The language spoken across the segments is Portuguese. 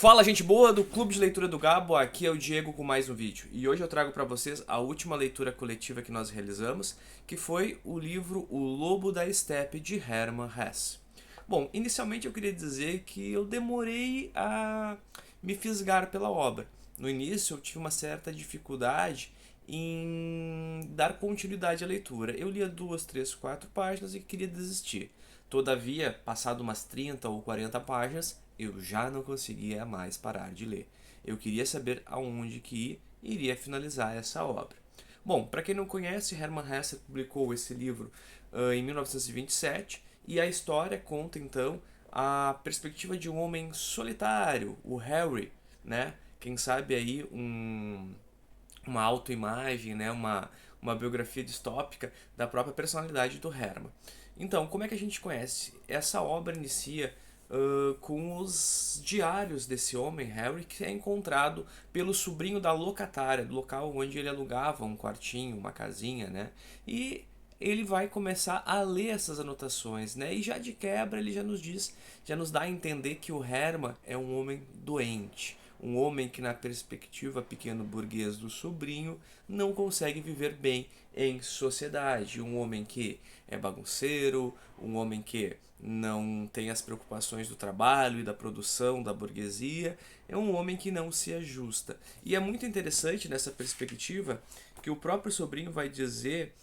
Fala, gente boa do Clube de Leitura do Gabo, aqui é o Diego com mais um vídeo. E hoje eu trago para vocês a última leitura coletiva que nós realizamos, que foi o livro O Lobo da Estepe, de Hermann Hesse. Bom, inicialmente eu queria dizer que eu demorei a me fisgar pela obra. No início eu tive uma certa dificuldade em dar continuidade à leitura. Eu lia 2, 3, 4 páginas e queria desistir. Todavia, passado umas 30 ou 40 páginas, eu já não conseguia mais parar de ler. Eu queria saber aonde que iria finalizar essa obra. Bom, para quem não conhece, Hermann Hesse publicou esse livro em 1927 e a história conta então a perspectiva de um homem solitário, o Harry, né? Quem sabe aí uma autoimagem, né? Uma biografia distópica da própria personalidade do Hermann. Então, como é que a gente conhece? Essa obra inicia com os diários desse homem, Harry, que é encontrado pelo sobrinho da locatária, do local onde ele alugava um quartinho, uma casinha, né? E ele vai começar a ler essas anotações, né? E já de quebra ele já nos diz, já nos dá a entender que o Hermann é um homem doente, um homem que na perspectiva pequeno burguês do sobrinho não consegue viver bem em sociedade, um homem que é bagunceiro, um homem que não tem as preocupações do trabalho e da produção da burguesia, é um homem que não se ajusta. E é muito interessante nessa perspectiva que o próprio sobrinho vai dizer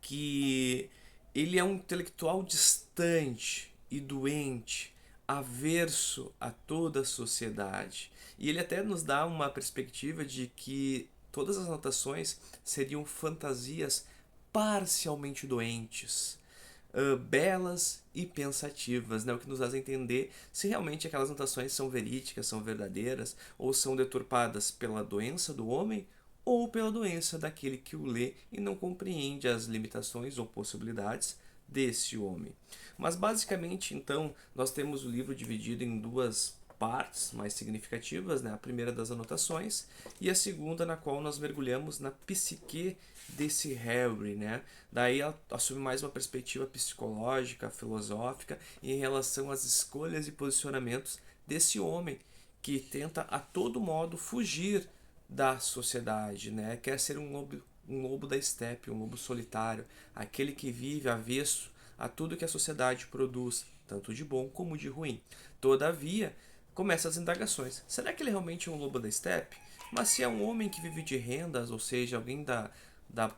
que ele é um intelectual distante e doente, averso a toda a sociedade. E ele até nos dá uma perspectiva de que todas as anotações seriam fantasias parcialmente doentes, belas e pensativas, né? O que nos faz entender se realmente aquelas anotações são verídicas, são verdadeiras, ou são deturpadas pela doença do homem ou pela doença daquele que o lê e não compreende as limitações ou possibilidades desse homem. Mas basicamente, então, nós temos o livro dividido em duas partes mais significativas, né? A primeira das anotações e a segunda na qual nós mergulhamos na psique desse Harry, né? Daí assume mais uma perspectiva psicológica, filosófica em relação às escolhas e posicionamentos desse homem que tenta a todo modo fugir da sociedade, né? Quer ser um lobo da estepe, um lobo solitário, aquele que vive avesso a tudo que a sociedade produz, tanto de bom como de ruim. Todavia, começam as indagações. Será que ele realmente é um lobo da estepe? Mas se é um homem que vive de rendas, ou seja, alguém da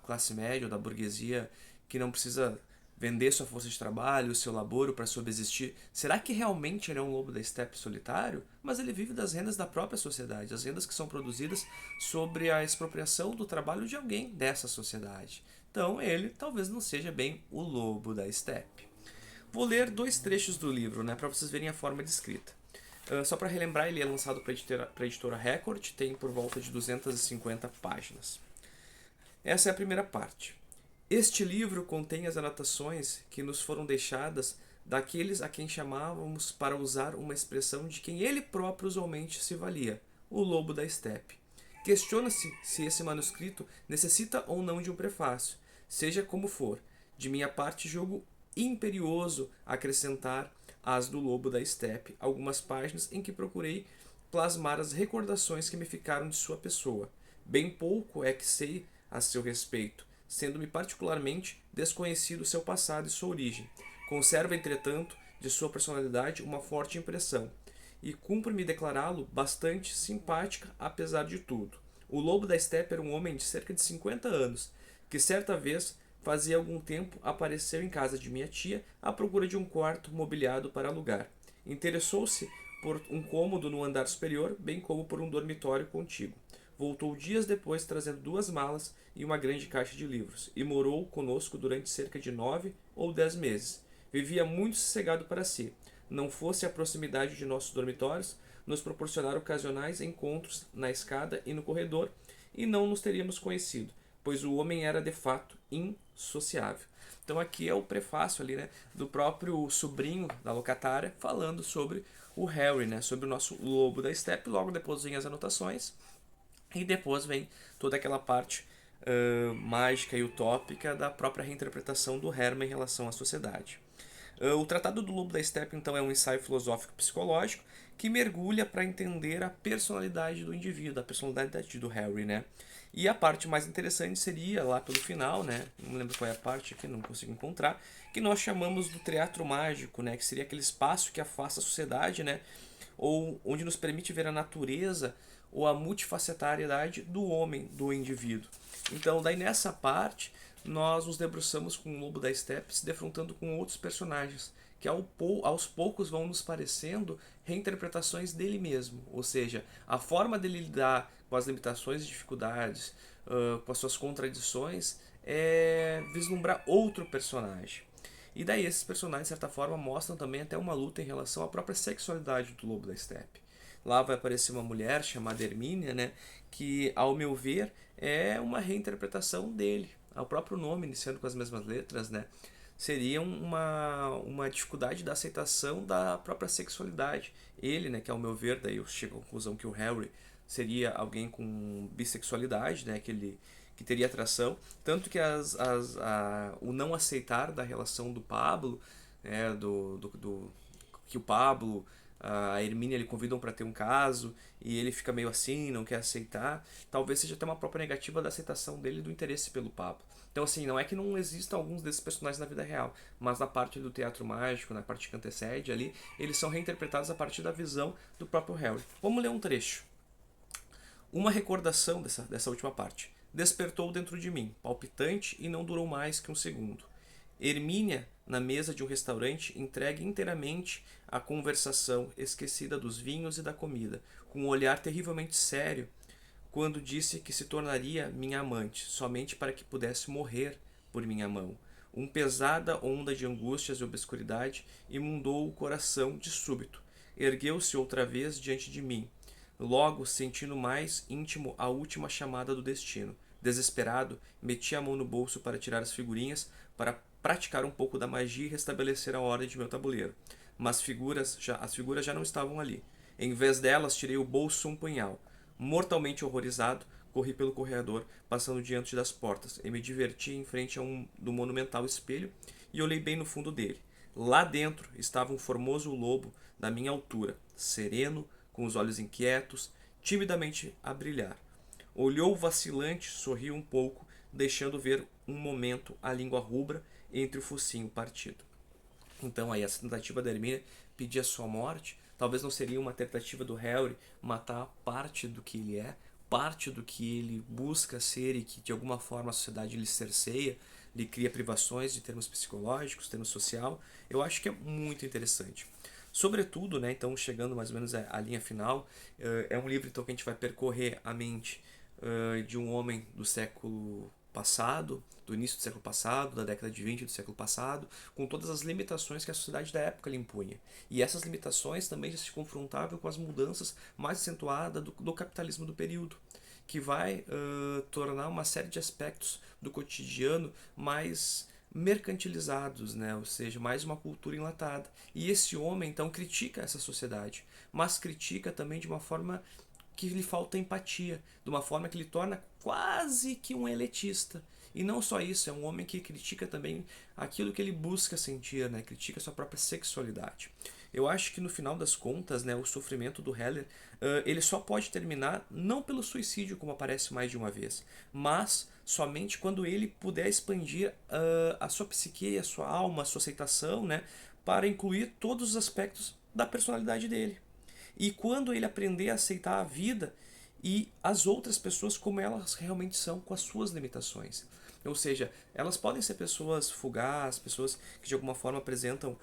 classe média ou da burguesia que não precisa vender sua força de trabalho, seu laboro para subsistir, será que realmente ele é um lobo da estepe solitário? Mas ele vive das rendas da própria sociedade, as rendas que são produzidas sobre a expropriação do trabalho de alguém dessa sociedade. Então ele talvez não seja bem o lobo da estepe. Vou ler dois trechos do livro, né, para vocês verem a forma de escrita. Só para relembrar, ele é lançado para a editora Record, tem por volta de 250 páginas. Essa é a primeira parte. Este livro contém as anotações que nos foram deixadas daqueles a quem chamávamos para usar uma expressão de quem ele próprio usualmente se valia, o lobo da estepe. Questiona-se se esse manuscrito necessita ou não de um prefácio. Seja como for, de minha parte julgo imperioso acrescentar às do lobo da estepe algumas páginas em que procurei plasmar as recordações que me ficaram de sua pessoa. Bem pouco é que sei a seu respeito, sendo-me particularmente desconhecido seu passado e sua origem. Conservo, entretanto, de sua personalidade uma forte impressão, e cumpre-me declará-lo bastante simpática apesar de tudo. O lobo da estepe era um homem de cerca de 50 anos, que certa vez, fazia algum tempo, apareceu em casa de minha tia à procura de um quarto mobiliado para alugar. Interessou-se por um cômodo no andar superior, bem como por um dormitório contíguo. Voltou dias depois trazendo 2 malas e uma grande caixa de livros, e morou conosco durante cerca de 9 ou 10 meses. Vivia muito sossegado para si. Não fosse a proximidade de nossos dormitórios nos proporcionar ocasionais encontros na escada e no corredor, e não nos teríamos conhecido, pois o homem era de fato insociável. Então aqui é o prefácio ali, né, do próprio sobrinho da locatária falando sobre o Harry, né, sobre o nosso lobo da estepe. Logo depois vem as anotações e depois vem toda aquela parte mágica e utópica da própria reinterpretação do Hermann em relação à sociedade. O Tratado do Lobo da Estepe, então, é um ensaio filosófico-psicológico que mergulha para entender a personalidade do indivíduo, a personalidade do Harry, né? E a parte mais interessante seria lá pelo final, né? Não lembro qual é a parte aqui, não consigo encontrar, que nós chamamos do teatro mágico, né? Que seria aquele espaço que afasta a sociedade, né? Ou onde nos permite ver a natureza ou a multifacetariedade do homem, do indivíduo. Então, daí nessa parte, nós nos debruçamos com o Lobo da Steppe se defrontando com outros personagens que aos poucos vão nos parecendo reinterpretações dele mesmo, ou seja, a forma dele lidar com as limitações e dificuldades, com as suas contradições, é vislumbrar outro personagem. E daí esses personagens, de certa forma, mostram também até uma luta em relação à própria sexualidade do Lobo da Steppe. Lá vai aparecer uma mulher chamada Hermínia, né, que, ao meu ver, é uma reinterpretação dele. O próprio nome, iniciando com as mesmas letras, né, seria uma dificuldade da aceitação da própria sexualidade. Ele, né, que ao meu ver, daí eu chego à conclusão que o Harry seria alguém com bissexualidade, né, que teria atração, tanto que o não aceitar da relação do Pablo, né, que o Pablo, a Hermínia, ele convidam para ter um caso e ele fica meio assim, não quer aceitar, talvez seja até uma própria negativa da aceitação dele do interesse pelo Pablo. Então, assim, não é que não existam alguns desses personagens na vida real, mas na parte do teatro mágico, na parte que antecede ali, eles são reinterpretados a partir da visão do próprio Harry. Vamos ler um trecho. Uma recordação dessa última parte. Despertou dentro de mim, palpitante, e não durou mais que um segundo. Hermínia, na mesa de um restaurante, entregue inteiramente à conversação, esquecida dos vinhos e da comida, com um olhar terrivelmente sério, quando disse que se tornaria minha amante, somente para que pudesse morrer por minha mão. Uma pesada onda de angústias e obscuridade inundou o coração de súbito. Ergueu-se outra vez diante de mim, logo sentindo mais íntimo a última chamada do destino. Desesperado, meti a mão no bolso para tirar as figurinhas, para praticar um pouco da magia e restabelecer a ordem de meu tabuleiro. Mas as figuras já não estavam ali. Em vez delas, tirei o bolso um punhal. Mortalmente horrorizado, corri pelo corredor, passando diante das portas, e me diverti em frente do monumental espelho e olhei bem no fundo dele. Lá dentro estava um formoso lobo da minha altura, sereno, com os olhos inquietos, timidamente a brilhar. Olhou vacilante, sorriu um pouco, deixando ver um momento a língua rubra entre o focinho partido. Então aí essa tentativa da Hermínia pedir a sua morte, talvez não seria uma tentativa do Harry matar parte do que ele é, parte do que ele busca ser e que de alguma forma a sociedade lhe cerceia, lhe cria privações de termos psicológicos, termos social. Eu acho que é muito interessante. Sobretudo, né, então chegando mais ou menos à linha final, é um livro então que a gente vai percorrer a mente de um homem do século passado, do início do século passado, da década de 20 do século passado, com todas as limitações que a sociedade da época lhe impunha. E essas limitações também já se confrontavam com as mudanças mais acentuadas do capitalismo do período, que vai tornar uma série de aspectos do cotidiano mais mercantilizados, né? Ou seja, mais uma cultura enlatada. E esse homem então critica essa sociedade, mas critica também de uma forma que lhe falta empatia, de uma forma que lhe torna quase que um elitista. E não só isso, é um homem que critica também aquilo que ele busca sentir, né? Critica sua própria sexualidade. Eu acho que no final das contas, né, o sofrimento do Heller, ele só pode terminar não pelo suicídio, como aparece mais de uma vez, mas somente quando ele puder expandir a sua psique, a sua alma, a sua aceitação, né, para incluir todos os aspectos da personalidade dele. E quando ele aprender a aceitar a vida e as outras pessoas como elas realmente são, com as suas limitações. Ou seja, elas podem ser pessoas fugaz, pessoas que de alguma forma apresentam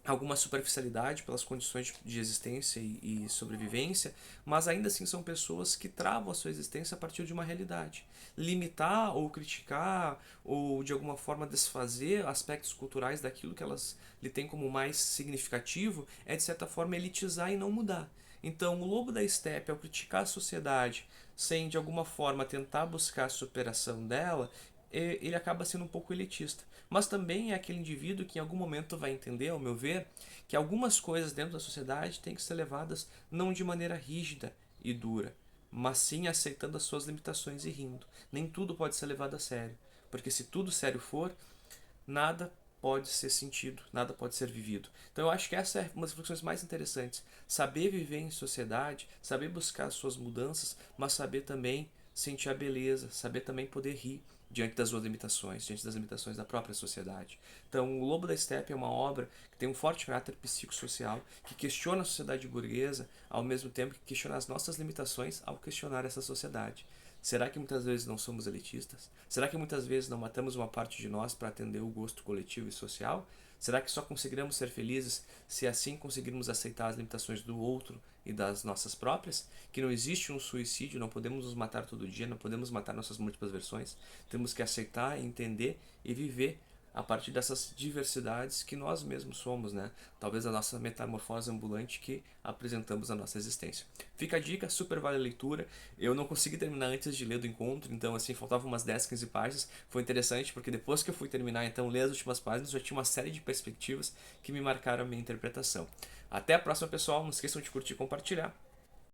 alguma superficialidade pelas condições de existência e sobrevivência, mas ainda assim são pessoas que travam a sua existência a partir de uma realidade. Limitar ou criticar ou de alguma forma desfazer aspectos culturais daquilo que elas lhe têm como mais significativo é de certa forma elitizar e não mudar. Então o lobo da steppe, ao criticar a sociedade sem de alguma forma tentar buscar a superação dela, ele acaba sendo um pouco elitista. Mas também é aquele indivíduo que em algum momento vai entender, ao meu ver, que algumas coisas dentro da sociedade têm que ser levadas não de maneira rígida e dura, mas sim aceitando as suas limitações e rindo. Nem tudo pode ser levado a sério, porque se tudo sério for, nada pode ser sentido, nada pode ser vivido. Então eu acho que essa é uma das reflexões mais interessantes. Saber viver em sociedade, saber buscar as suas mudanças, mas saber também sentir a beleza, saber também poder rir diante das suas limitações, diante das limitações da própria sociedade. Então, O Lobo da Estepe é uma obra que tem um forte caráter psicossocial, que questiona a sociedade burguesa, ao mesmo tempo que questiona as nossas limitações ao questionar essa sociedade. Será que muitas vezes não somos elitistas? Será que muitas vezes não matamos uma parte de nós para atender o gosto coletivo e social? Será que só conseguiremos ser felizes se assim conseguirmos aceitar as limitações do outro e das nossas próprias? Que não existe um suicídio, não podemos nos matar todo dia, não podemos matar nossas múltiplas versões. Temos que aceitar, entender e viver a partir dessas diversidades que nós mesmos somos, né? Talvez a nossa metamorfose ambulante que apresentamos na nossa existência. Fica a dica, super vale a leitura. Eu não consegui terminar antes de ler do encontro, então assim, faltavam umas 10, 15 páginas. Foi interessante porque depois que eu fui terminar, então, ler as últimas páginas, já tinha uma série de perspectivas que me marcaram a minha interpretação. Até a próxima, pessoal. Não esqueçam de curtir e compartilhar.